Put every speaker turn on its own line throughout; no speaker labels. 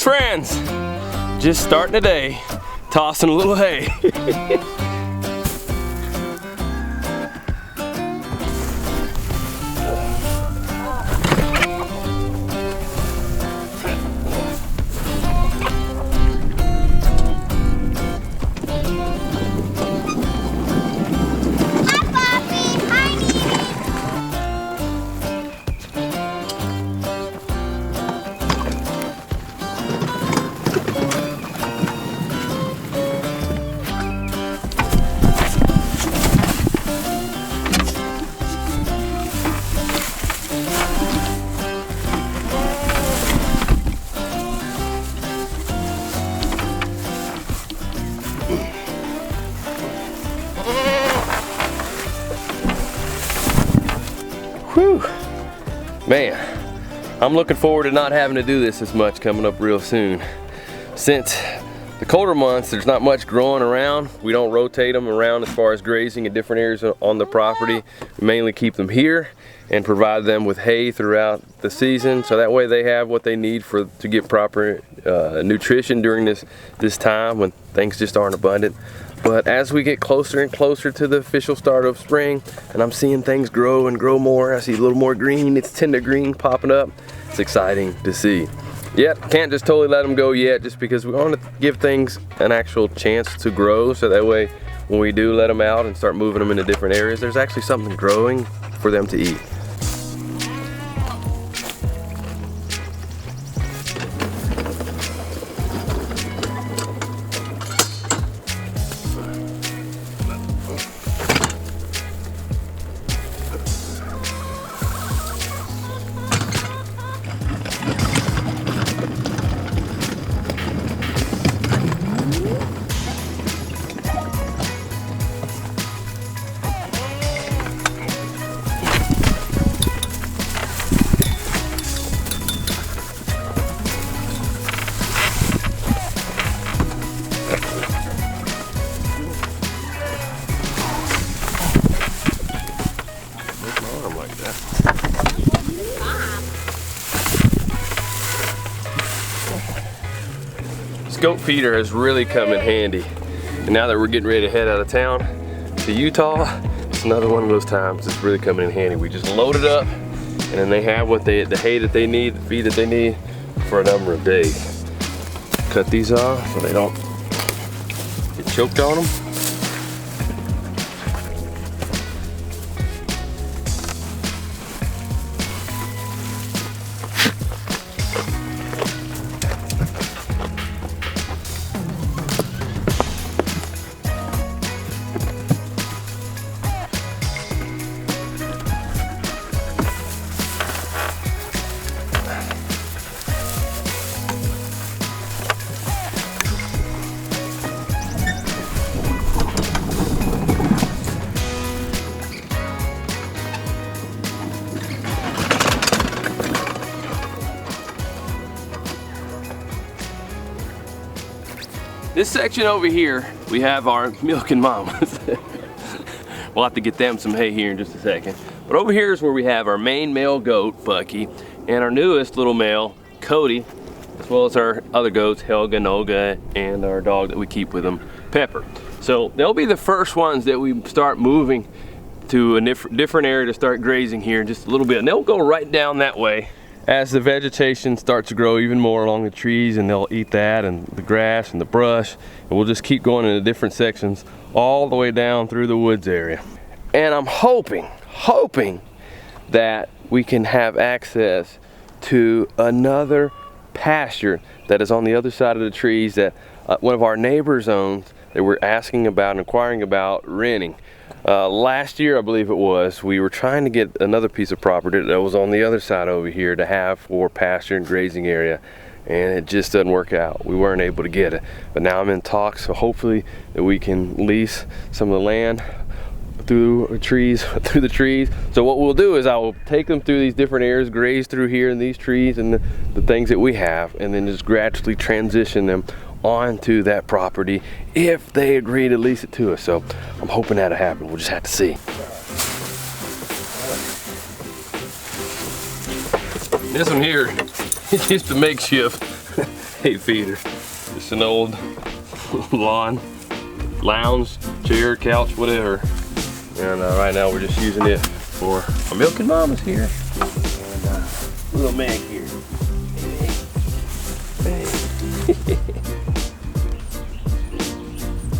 friends, just starting today, tossing a little hay. Whew. Man, I'm looking forward to not having to do this as much coming up real soon. Since the colder months, there's not much growing around. We don't rotate them around as far as grazing in different areas on the property. We mainly keep them here and provide them with hay throughout the season, so that way they have what they need to get proper nutrition during this time when things just aren't abundant. But as we get closer and closer to the official start of spring, and I'm seeing things grow and grow more, I see a little more green, it's tender green popping up. It's exciting to see. Yet, can't just totally let them go yet, just because we want to give things an actual chance to grow, so that way when we do let them out and start moving them into different areas, there's actually something growing for them to eat. Goat feeder has really come in handy, and now that we're getting ready to head out of town to Utah, it's another one of those times it's really coming in handy. We just load it up, and then they have the hay that they need, the feed that they need for a number of days. Cut these off so they don't get choked on them. This section over here, we have our milking mamas. We'll have to get them some hay here in just a second. But over here is where we have our main male goat, Bucky, and our newest little male, Cody, as well as our other goats, Helga, Noga, and our dog that we keep with them, Pepper. So they'll be the first ones that we start moving to a different area to start grazing here in just a little bit. And they'll go right down that way as the vegetation starts to grow even more along the trees, and they'll eat that and the grass and the brush, and we'll just keep going into different sections all the way down through the woods area. And I'm hoping that we can have access to another pasture that is on the other side of the trees that one of our neighbors owns, that we're asking about and inquiring about renting. Last year, I believe it was, we were trying to get another piece of property that was on the other side over here to have for pasture and grazing area, and it just doesn't work out. We weren't able to get it, but now I'm in talks, so hopefully that we can lease some of the land through the trees. So what we'll do is I will take them through these different areas, graze through here in these trees and the things that we have, and then just gradually transition them onto that property if they agree to lease it to us. So I'm hoping that'll happen. We'll just have to see. This one here is just a makeshift. hay feeder. Just an old lawn lounge, chair, couch, whatever. And right now we're just using it for our milking mamas here. And little Meg here. Hey.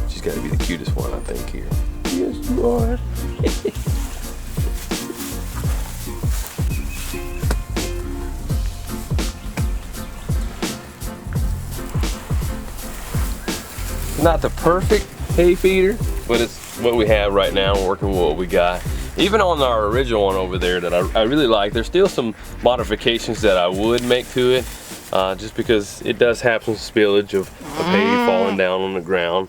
She's got to be the cutest one, I think, here. Yes, you are. Not the perfect hay feeder, but it's what we have right now, working with what we got. Even on our original one over there that I really like, there's still some modifications that I would make to it, just because it does have some spillage of hay falling down on the ground,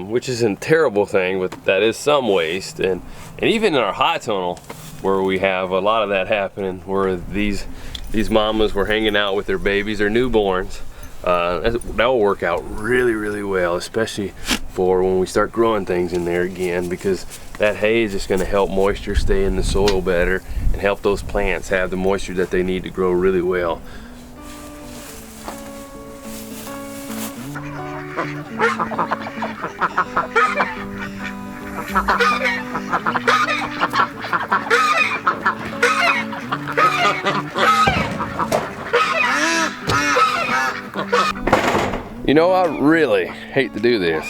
which isn't a terrible thing, but that is some waste. And even in our high tunnel, where we have a lot of that happening, where these mamas were hanging out with their babies, their newborns, that will work out really, really well, especially for when we start growing things in there again, because that hay is just going to help moisture stay in the soil better and help those plants have the moisture that they need to grow really well. You know, I really hate to do this,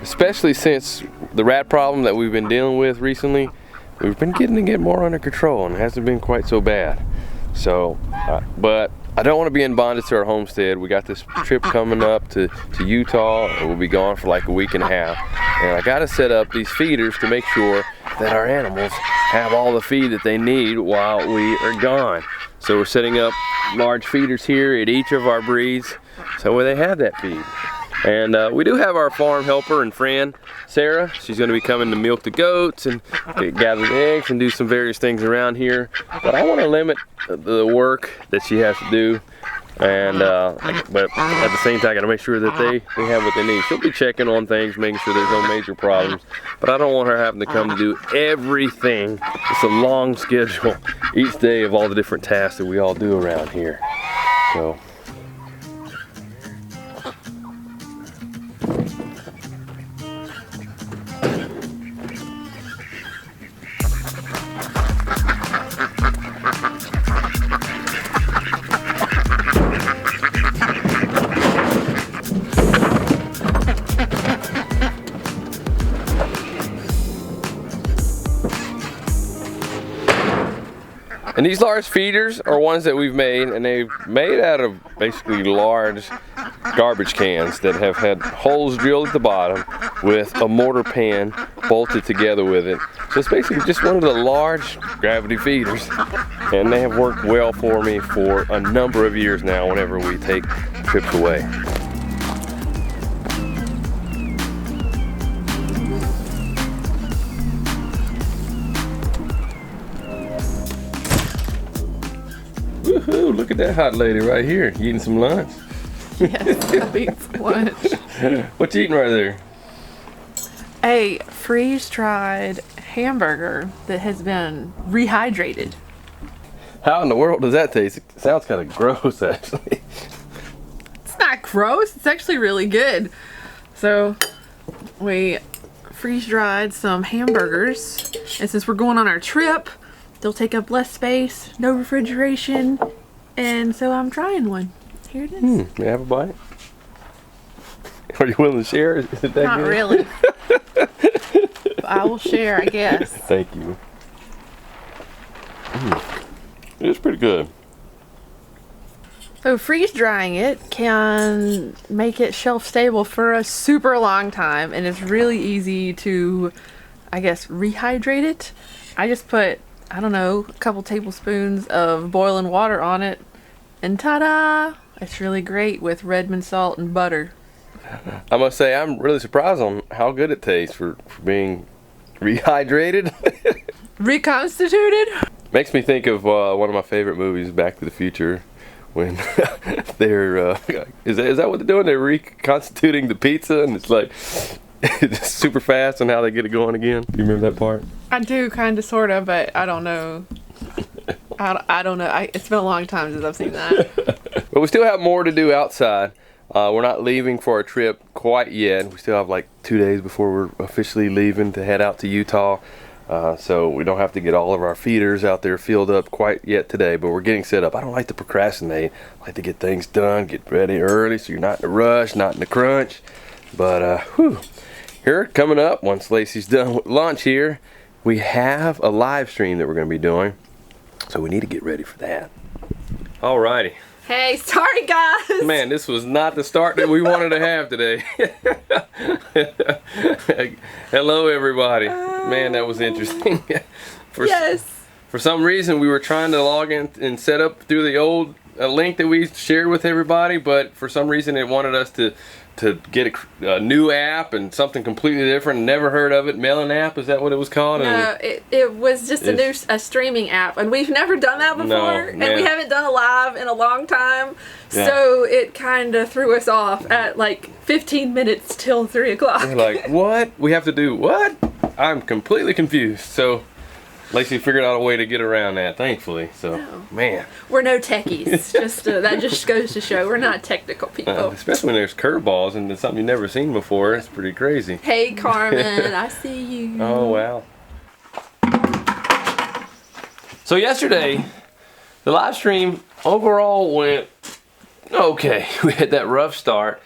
especially since the rat problem that we've been dealing with recently. We've been getting to get more under control, and it hasn't been quite so bad. So, but I don't want to be in bondage to our homestead. We got this trip coming up to Utah, and we'll be gone for like a week and a half. And I got to set up these feeders to make sure that our animals have all the feed that they need while we are gone. So we're setting up large feeders here at each of our breeds, so where they have that feed. And we do have our farm helper and friend, Sarah. She's going to be coming to milk the goats and gather the eggs and do some various things around here. But I want to limit the work that she has to do. And but at the same time, I got to make sure that they have what they need. She'll be checking on things, making sure there's no major problems. But I don't want her having to come to do everything. It's a long schedule each day of all the different tasks that we all do around here. So. And these large feeders are ones that we've made, and they've made out of basically large garbage cans that have had holes drilled at the bottom with a mortar pan bolted together with it. So it's basically just one of the large gravity feeders, and they have worked well for me for a number of years now whenever we take trips away. Woohoo, look at that hot lady right here, eating some lunch.
Yes, I'm eating some lunch.
What you eating right there?
A freeze-dried hamburger that has been rehydrated.
How in the world does that taste? It sounds kind of gross, actually.
It's not gross, it's actually really good. So, we freeze-dried some hamburgers, and since we're going on our trip, they'll take up less space, no refrigeration, and so I'm trying one. Here it is.
May I have a bite? Are you willing to share? Is it that
Not
good?
really. But I will share, I guess.
Thank you. It's pretty good.
So freeze drying it can make it shelf stable for a super long time, and it's really easy to, I guess, rehydrate it. I just put, I don't know, a couple tablespoons of boiling water on it, and ta-da! It's really great with Redmond salt and butter.
I must say, I'm really surprised on how good it tastes for being rehydrated.
Reconstituted?
Makes me think of one of my favorite movies, Back to the Future, when they're, is that what they're doing? They're reconstituting the pizza, and it's like, it's super fast on how they get it going again. Do you remember that part?
I do, kind of, sort of, but I don't know. I don't know. It's been a long time since I've seen that.
But we still have more to do outside. We're not leaving for our trip quite yet. We still have like 2 days before we're officially leaving to head out to Utah. So we don't have to get all of our feeders out there filled up quite yet today, but we're getting set up. I don't like to procrastinate. I like to get things done, get ready early so you're not in a rush, not in a crunch. But here coming up, once Lacey's done with lunch here, we have a live stream that we're going to be doing. So we need to get ready for that. Alrighty.
Hey, sorry guys.
Man, this was not the start that we wanted to have today. Hello everybody. Man, that was interesting. For some reason we were trying to log in and set up through the old link that we shared with everybody, but for some reason it wanted us to get a new app and something completely different. Never heard of it. Mailing app, is that what it was called?
No, it was just a streaming app, and we've never done that before, and we haven't done a live in a long time, so it kind of threw us off at like 15 minutes till 3 o'clock.
We're like, what? We have to do what? I'm completely confused. So Lacie figured out a way to get around that, thankfully. So, man.
We're no techies. That just goes to show we're not technical people.
Especially when there's curveballs and it's something you've never seen before. It's pretty crazy.
Hey, Carmen, I see you.
Oh, wow. So yesterday, the live stream overall went okay. We had that rough start,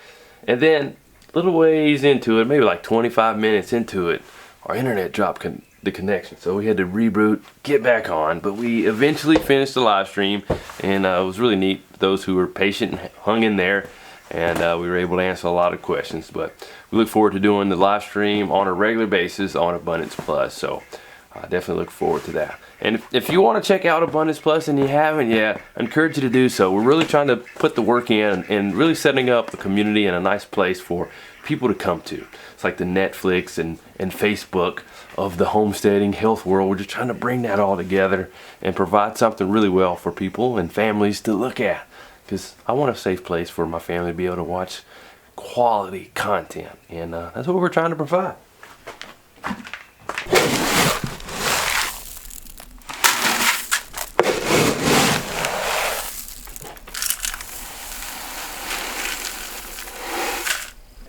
and then a little ways into it, maybe like 25 minutes into it, our internet dropped the connection, so we had to reboot, get back on, but we eventually finished the live stream, and it was really neat. Those who were patient and hung in there, and we were able to answer a lot of questions. But we look forward to doing the live stream on a regular basis on Abundance Plus, so I definitely look forward to that. And if you want to check out Abundance Plus and you haven't yet, I encourage you to do so. We're really trying to put the work in and really setting up a community and a nice place for people to come to. It's like the Netflix and Facebook of the homesteading health world. We're just trying to bring that all together and provide something really well for people and families to look at, because I want a safe place for my family to be able to watch quality content, and that's what we're trying to provide.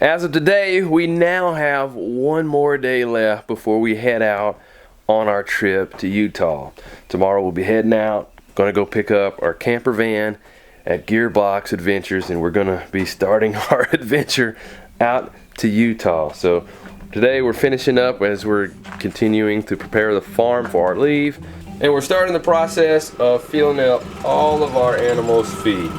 As of today, we now have one more day left before we head out on our trip to Utah. Tomorrow we'll be heading out, gonna go pick up our camper van at Gearbox Adventures, and we're gonna be starting our adventure out to Utah. So today we're finishing up as we're continuing to prepare the farm for our leave, and we're starting the process of filling up all of our animals' feed.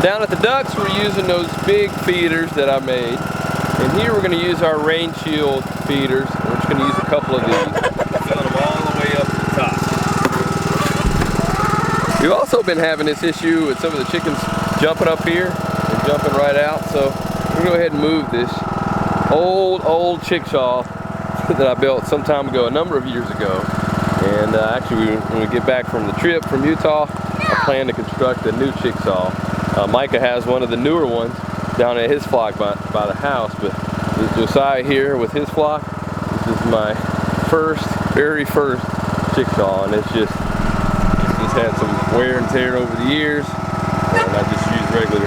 Down at the ducks, we're using those big feeders that I made. And here we're going to use our rain shield feeders. We're just going to use a couple of these. Filling them all the way up to the top. We've also been having this issue with some of the chickens jumping up here and jumping right out. So we're going to go ahead and move this old chickshaw that I built some time ago, a number of years ago. And actually, when we get back from the trip from Utah, I plan to construct a new chicksaw. Micah has one of the newer ones down at his flock by the house, but this Josiah here with his flock, this is my very first chicksaw, and it's just had some wear and tear over the years, and I just used regular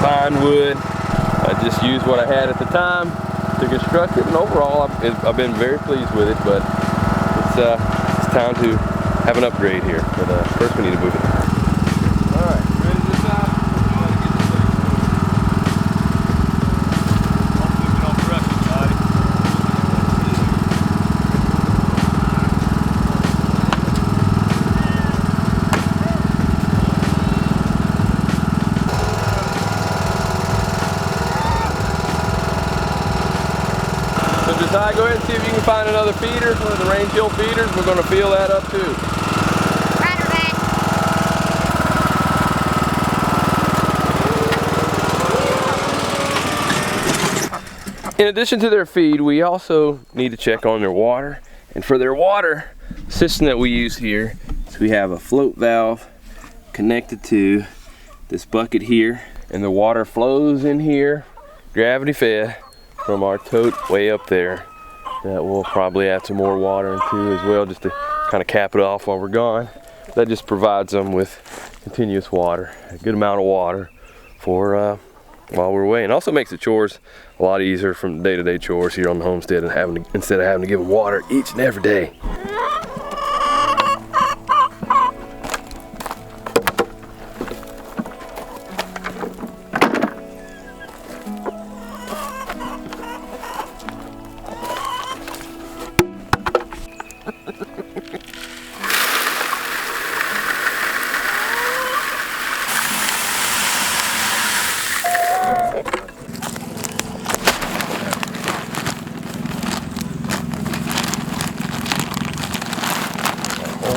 pine wood. I just used what I had at the time to construct it, and overall I've been very pleased with it, but it's time to have an upgrade here. But first we need to move it. Alright, ready this side? Josiah, go ahead and see if you can find another feeder, one of the rain shield feeders. We're going to fill that up too.
Roger that.
In addition to their feed, we also need to check on their water. And for their water system that we use here, so we have a float valve connected to this bucket here, and the water flows in here, gravity fed, from our tote way up there. That we'll probably add some more water into as well, just to kind of cap it off while we're gone. That just provides them with continuous water, a good amount of water for while we're away, and also makes the chores a lot easier from day-to-day chores here on the homestead, and instead of having to give them water each and every day.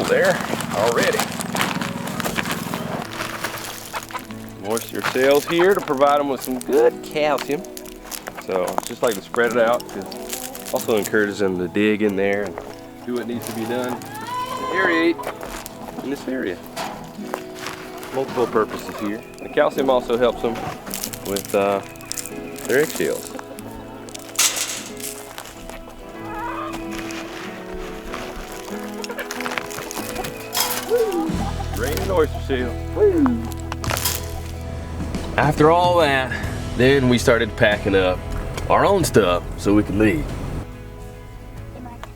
There already. Moisture cells here to provide them with some good calcium. So just like to spread it out, because also encourages them to dig in there and do what needs to be done to aerate in this area. Multiple purposes here. The calcium also helps them with their eggshells. Raining oyster shell. After all that, then we started packing up our own stuff so we could leave.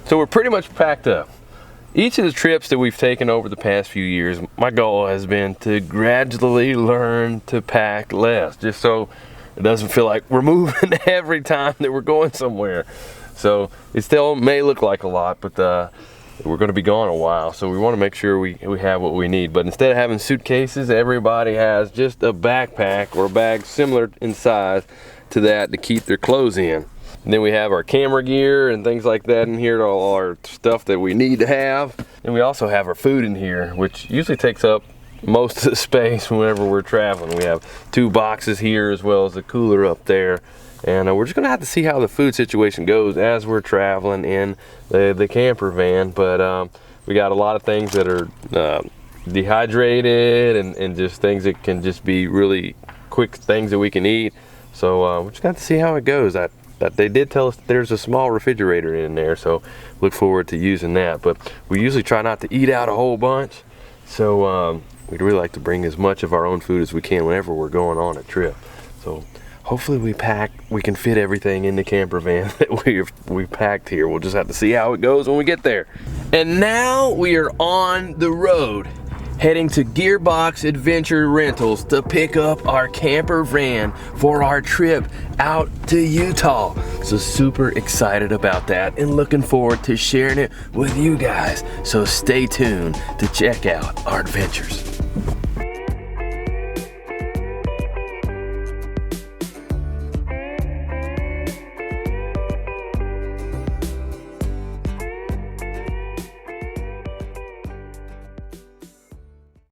So we're pretty much packed up. Each of the trips that we've taken over the past few years, my goal has been to gradually learn to pack less, just so it doesn't feel like we're moving every time that we're going somewhere. So it still may look like a lot, but we're going to be gone a while, so we want to make sure we have what we need. But instead of having suitcases, everybody has just a backpack or a bag similar in size to that to keep their clothes in. And then we have our camera gear and things like that in here, all our stuff that we need to have. And we also have our food in here, which usually takes up most of the space whenever we're traveling. We have 2 boxes here as well as a cooler up there. And we're just gonna have to see how the food situation goes as we're traveling in the camper van. But we got a lot of things that are dehydrated and just things that can just be really quick things that we can eat. So we just got to see how it goes. They did tell us that there's a small refrigerator in there, so look forward to using that. But we usually try not to eat out a whole bunch, so we'd really like to bring as much of our own food as we can whenever we're going on a trip. So hopefully we can fit everything in the camper van that we packed here. We'll just have to see how it goes when we get there. And now we are on the road, heading to Gearbox Adventure Rentals to pick up our camper van for our trip out to Utah. So super excited about that and looking forward to sharing it with you guys. So stay tuned to check out our adventures.